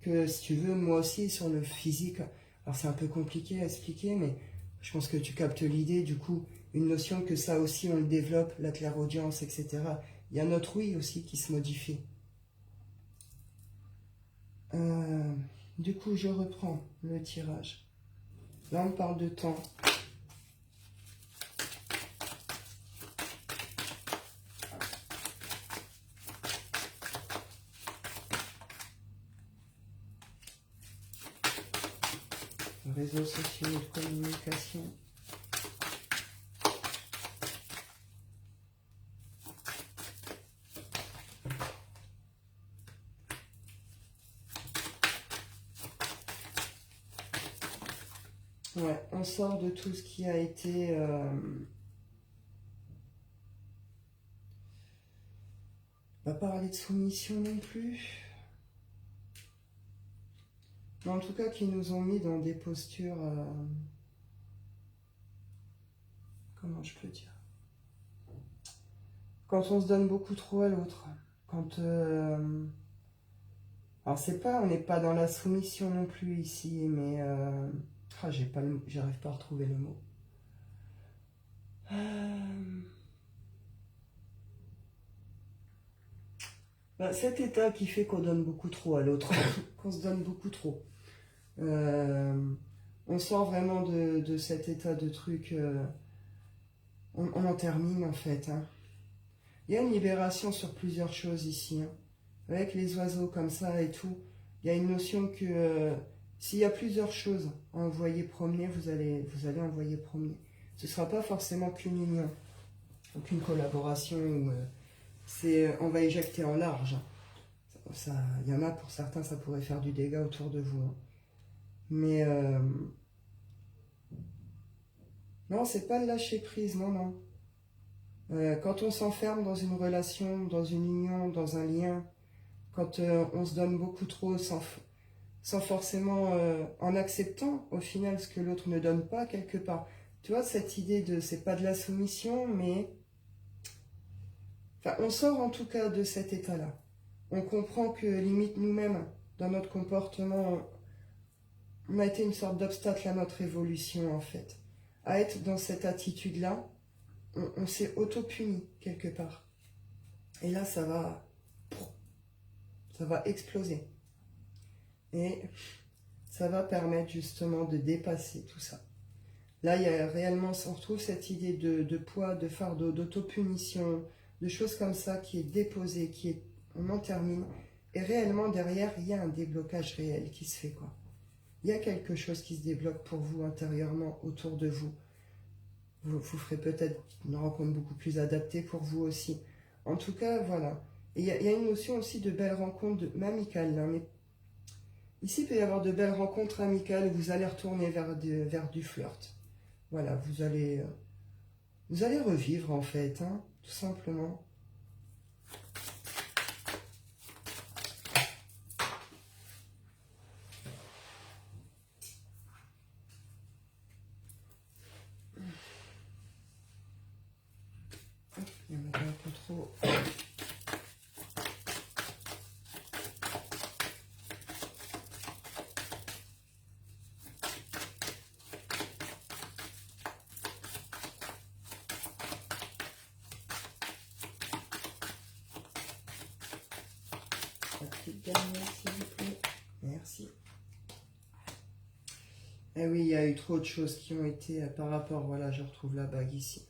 A: Que si tu veux, moi aussi, sur le physique, alors c'est un peu compliqué à expliquer, mais je pense que tu captes l'idée, du coup, une notion que ça aussi, on le développe, la clairaudience, etc. Il y a notre oui aussi qui se modifie. Du coup, je reprends le tirage. Là, on parle de temps. Réseaux sociaux de communication. Ouais, on sort de tout ce qui a été... On va pas parler de soumission non plus. en tout cas qui nous ont mis dans des postures, comment je peux dire, quand on se donne beaucoup trop à l'autre, quand, alors c'est pas, on n'est pas dans la soumission non plus ici, mais, j'arrive pas à retrouver le mot. Cet état qui fait qu'on donne beaucoup trop à l'autre, qu'on se donne beaucoup trop. On sort vraiment de cet état de truc, on en termine en fait. Hein. Il y a une libération sur plusieurs choses ici. Hein. Avec les oiseaux comme ça et tout, il y a une notion que s'il y a plusieurs choses à envoyer promener, vous allez envoyer promener. Ce ne sera pas forcément qu'une union, ou qu'une collaboration, ou on va éjecter en large. Il y en a pour certains, ça pourrait faire du dégât autour de vous. Hein. Mais non, c'est pas le lâcher prise, non, non. Quand on s'enferme dans une relation, dans une union, dans un lien, quand on se donne beaucoup trop sans forcément en acceptant au final ce que l'autre ne donne pas quelque part. Tu vois, cette idée de, c'est pas de la soumission, mais enfin, on sort en tout cas de cet état-là. On comprend que limite nous-mêmes, dans notre comportement, on a été une sorte d'obstacle à notre évolution en fait. À être dans cette attitude-là, on s'est auto-puni quelque part. Et là, ça va exploser. Et ça va permettre justement de dépasser tout ça. Là, il y a réellement, on retrouve cette idée de poids, de fardeau, d'auto-punition, de choses comme ça qui est déposée, on en termine. Et réellement, derrière, il y a un déblocage réel qui se fait, quoi. Il y a quelque chose qui se débloque pour vous intérieurement, autour de vous. Vous ferez peut-être une rencontre beaucoup plus adaptée pour vous aussi. En tout cas, voilà. Et il y a une notion aussi de belles rencontres amicales. Là, mais ici, il peut y avoir de belles rencontres amicales où vous allez retourner vers du flirt. Voilà, vous allez revivre en fait, hein, tout simplement. Il y en avait un peu trop. La petite dernière, s'il vous plaît. Merci. Eh oui, il y a eu trop de choses qui ont été par rapport, voilà, je retrouve la bague ici.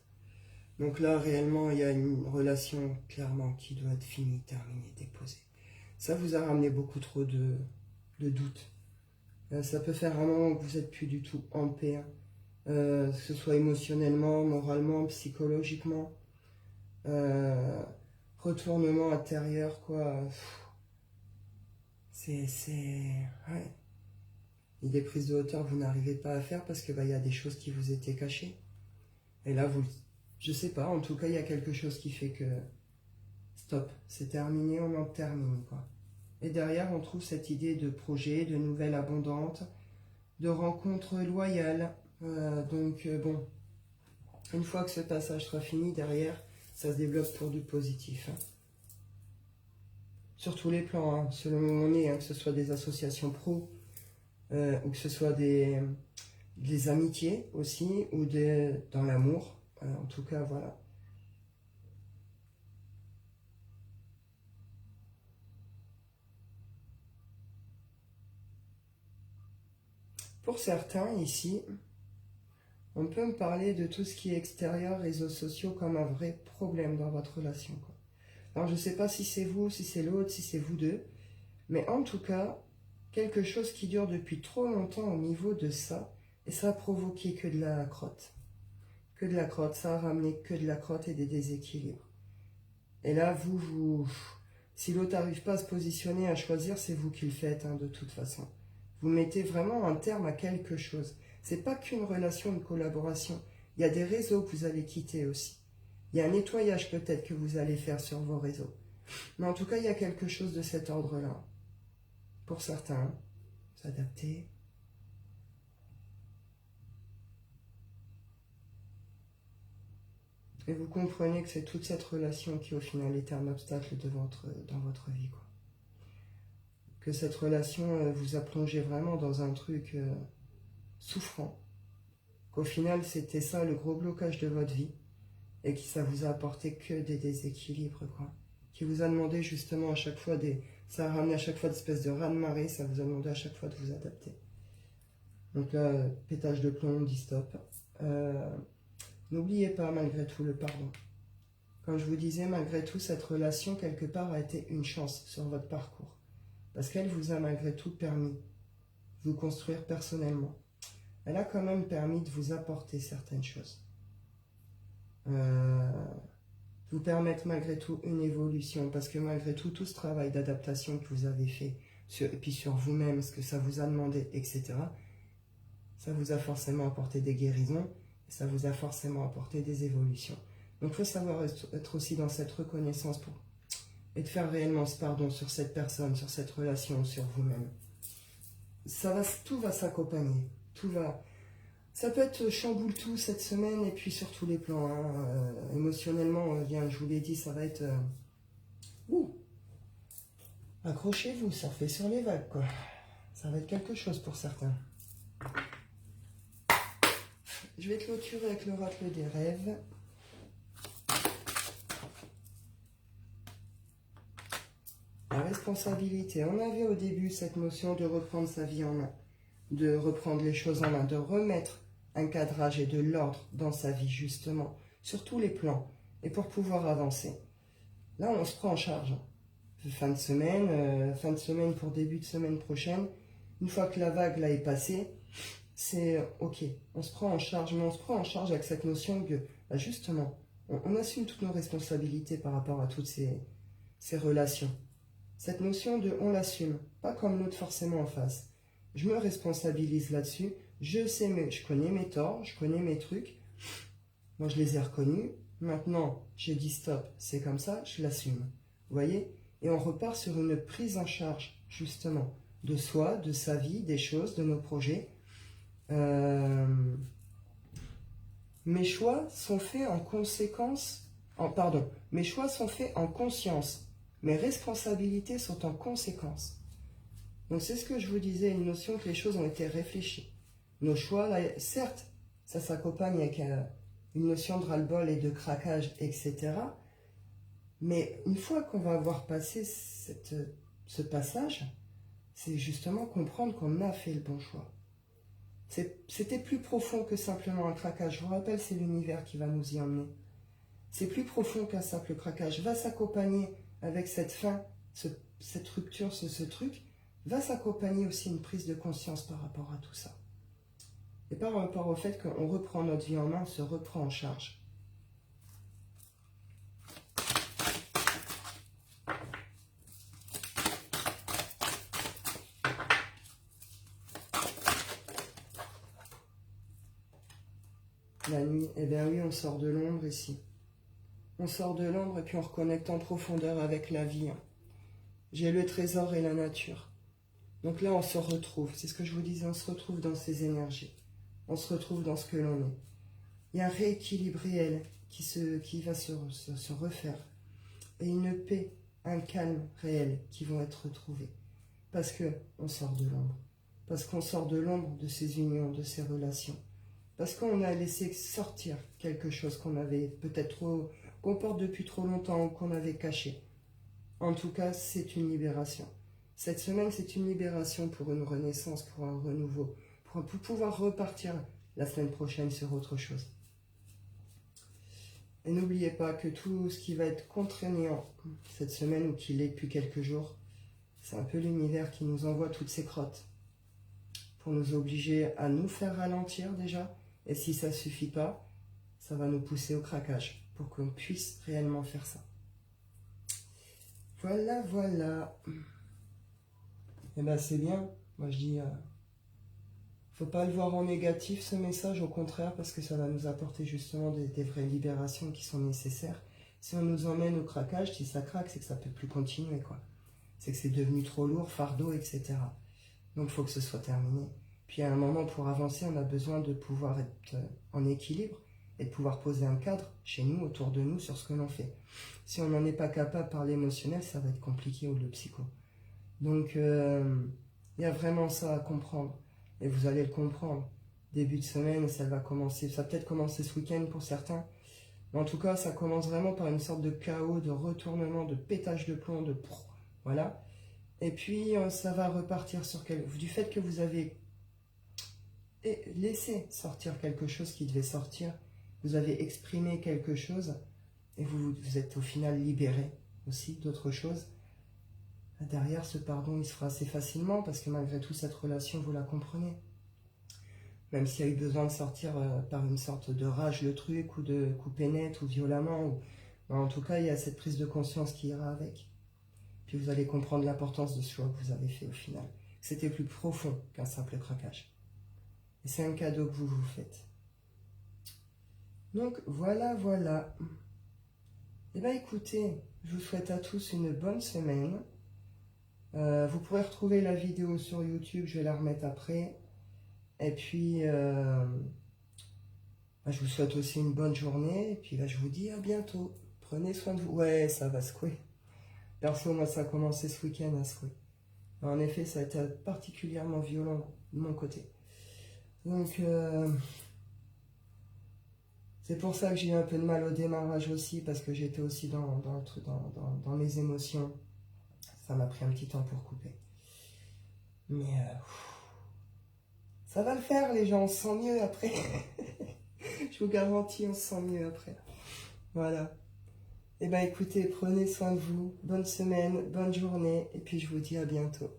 A: Donc là, réellement, il y a une relation clairement qui doit être finie, terminée, déposée. Ça vous a ramené beaucoup trop de doutes. Ça peut faire un moment que vous n'êtes plus du tout en paix, hein. Que ce soit émotionnellement, moralement, psychologiquement. Retournement intérieur, quoi. Ouais. Et des prises de hauteur, vous n'arrivez pas à faire parce que y a des choses qui vous étaient cachées. Et là, je sais pas, en tout cas, il y a quelque chose qui fait que stop, c'est terminé, on en termine, quoi. Et derrière, on trouve cette idée de projet, de nouvelles abondantes, de rencontres loyales. Bon, une fois que ce passage sera fini, derrière, ça se développe pour du positif. Hein. Sur tous les plans, hein, selon où on est, hein, que ce soit des associations pro, ou que ce soit des amitiés aussi, ou dans l'amour. En tout cas, voilà. Pour certains, ici, on peut me parler de tout ce qui est extérieur, réseaux sociaux, comme un vrai problème dans votre relation, quoi. Alors, je ne sais pas si c'est vous, si c'est l'autre, si c'est vous deux, mais en tout cas, quelque chose qui dure depuis trop longtemps au niveau de ça, et ça a provoqué que de la crotte. Que de la crotte, ça a ramené que de la crotte et des déséquilibres. Et là, si l'autre n'arrive pas à se positionner, à choisir, c'est vous qui le faites, hein, de toute façon. Vous mettez vraiment un terme à quelque chose. C'est pas qu'une relation, une collaboration. Il y a des réseaux que vous allez quitter aussi. Il y a un nettoyage peut-être que vous allez faire sur vos réseaux. Mais en tout cas, il y a quelque chose de cet ordre-là. Pour certains. Hein. s'adapter. Et vous comprenez que c'est toute cette relation qui au final était un obstacle dans votre vie, quoi. Que cette relation vous a plongé vraiment dans un truc souffrant. Qu'au final c'était ça le gros blocage de votre vie. Et que ça vous a apporté que des déséquilibres, quoi. Qui vous a demandé justement à chaque fois ça a ramené à chaque fois des espèces de raz-de-marée, ça vous a demandé à chaque fois de vous adapter. Donc là, pétage de plomb, on dit stop. N'oubliez pas malgré tout le pardon. Comme je vous disais, malgré tout, cette relation quelque part a été une chance sur votre parcours. Parce qu'elle vous a malgré tout permis de vous construire personnellement. Elle a quand même permis de vous apporter certaines choses. Vous permettre malgré tout une évolution, parce que malgré tout, tout ce travail d'adaptation que vous avez fait, et puis sur vous-même, ce que ça vous a demandé, etc., ça vous a forcément apporté des guérisons, et ça vous a forcément apporté des évolutions. Donc il faut savoir être aussi dans cette reconnaissance et de faire réellement ce pardon sur cette personne, sur cette relation, sur vous-même. Tout va s'accompagner, tout va... Ça peut être chamboule tout cette semaine et puis sur tous les plans. Hein. Émotionnellement, bien, je vous l'ai dit, ça va être... Accrochez-vous, surfez sur les vagues, quoi. Ça va être quelque chose pour certains. Je vais clôturer avec l'oracle des rêves. La responsabilité. On avait au début cette notion de reprendre sa vie en main, de reprendre les choses en main, de remettre un cadrage et de l'ordre dans sa vie, justement, sur tous les plans, et pour pouvoir avancer. Là, on se prend en charge. Fin de semaine pour début de semaine prochaine. Une fois que la vague là est passée, c'est ok, on se prend en charge, mais on se prend en charge avec cette notion que, bah justement, on assume toutes nos responsabilités par rapport à toutes ces relations. Cette notion de on l'assume, pas comme l'autre forcément en face. Je me responsabilise là-dessus, je connais mes torts, je connais mes trucs, moi je les ai reconnus, maintenant j'ai dit stop, c'est comme ça, je l'assume. Vous voyez? Et on repart sur une prise en charge, justement, de soi, de sa vie, des choses, de nos projets. Mes choix sont faits en conséquence, mes choix sont faits en conscience. Mes responsabilités sont en conséquence. Donc c'est ce que je vous disais, une notion que les choses ont été réfléchies. Nos choix, là, certes, ça s'accompagne avec une notion de ras-le-bol et de craquage, etc. Mais une fois qu'on va avoir passé ce passage, c'est justement comprendre qu'on a fait le bon choix. C'était plus profond que simplement un craquage. Je vous rappelle, c'est l'univers qui va nous y emmener. C'est plus profond qu'un simple craquage. Va s'accompagner avec cette fin, cette rupture, ce truc, va s'accompagner aussi une prise de conscience par rapport à tout ça. Et par rapport au fait qu'on reprend notre vie en main, on se reprend en charge. La nuit, eh bien oui, on sort de l'ombre ici. On sort de l'ombre et puis on reconnecte en profondeur avec la vie. J'ai le trésor et la nature. Donc là, on se retrouve. C'est ce que je vous disais, on se retrouve dans ces énergies. On se retrouve dans ce que l'on est. Il y a un rééquilibre réel qui va se refaire. Et une paix, un calme réel qui vont être retrouvés. Parce qu'on sort de l'ombre. Parce qu'on sort de l'ombre de ces unions, de ces relations. Parce qu'on a laissé sortir quelque chose qu'on avait peut-être qu'on porte depuis trop longtemps ou qu'on avait caché. En tout cas, c'est une libération. Cette semaine, c'est une libération pour une renaissance, pour un renouveau, pour pouvoir repartir la semaine prochaine sur autre chose. Et n'oubliez pas que tout ce qui va être contraignant cette semaine ou qui l'est depuis quelques jours, c'est un peu l'univers qui nous envoie toutes ces crottes pour nous obliger à nous faire ralentir déjà. Et si ça ne suffit pas, ça va nous pousser au craquage pour qu'on puisse réellement faire ça. Voilà, voilà. Et bien c'est bien. Moi je dis, faut pas le voir en négatif ce message, au contraire, parce que ça va nous apporter justement des vraies libérations qui sont nécessaires. Si on nous emmène au craquage, si ça craque, c'est que ça peut plus continuer, quoi. C'est que c'est devenu trop lourd, fardeau, etc. Donc il faut que ce soit terminé. Puis à un moment, pour avancer, on a besoin de pouvoir être en équilibre et de pouvoir poser un cadre chez nous, autour de nous, sur ce que l'on fait. Si on n'en est pas capable par l'émotionnel, ça va être compliqué ou le psycho. Donc il y a vraiment ça à comprendre. Et vous allez le comprendre. Début de semaine, ça va commencer. Ça va peut-être commencer ce week-end pour certains. Mais en tout cas, ça commence vraiment par une sorte de chaos, de retournement, de pétage de plomb, de... Voilà. Et puis, ça va repartir sur du fait que vous avez laissé sortir quelque chose qui devait sortir, vous avez exprimé quelque chose, et vous êtes au final libéré aussi d'autre chose. Derrière, ce pardon, il se fera assez facilement, parce que malgré tout, cette relation, vous la comprenez. Même s'il y a eu besoin de sortir par une sorte de rage le truc, ou de couper net, ou violemment, en tout cas, il y a cette prise de conscience qui ira avec. Puis vous allez comprendre l'importance de ce choix que vous avez fait au final. C'était plus profond qu'un simple craquage. Et c'est un cadeau que vous vous faites. Donc voilà, voilà. Eh bien écoutez, je vous souhaite à tous une bonne semaine. Vous pourrez retrouver la vidéo sur YouTube, je vais la remettre après. Et puis, je vous souhaite aussi une bonne journée. Et puis là, je vous dis à bientôt. Prenez soin de vous. Ouais, ça va secouer. Perso, moi, ça a commencé ce week-end à secouer. En effet, ça a été particulièrement violent de mon côté. Donc, c'est pour ça que j'ai eu un peu de mal au démarrage aussi, parce que j'étais aussi dans mes émotions. Ça m'a pris un petit temps pour couper. Mais ça va le faire, les gens, on se sent mieux après. Je vous garantis, on se sent mieux après. Voilà. Eh bien, écoutez, prenez soin de vous. Bonne semaine, bonne journée, et puis je vous dis à bientôt.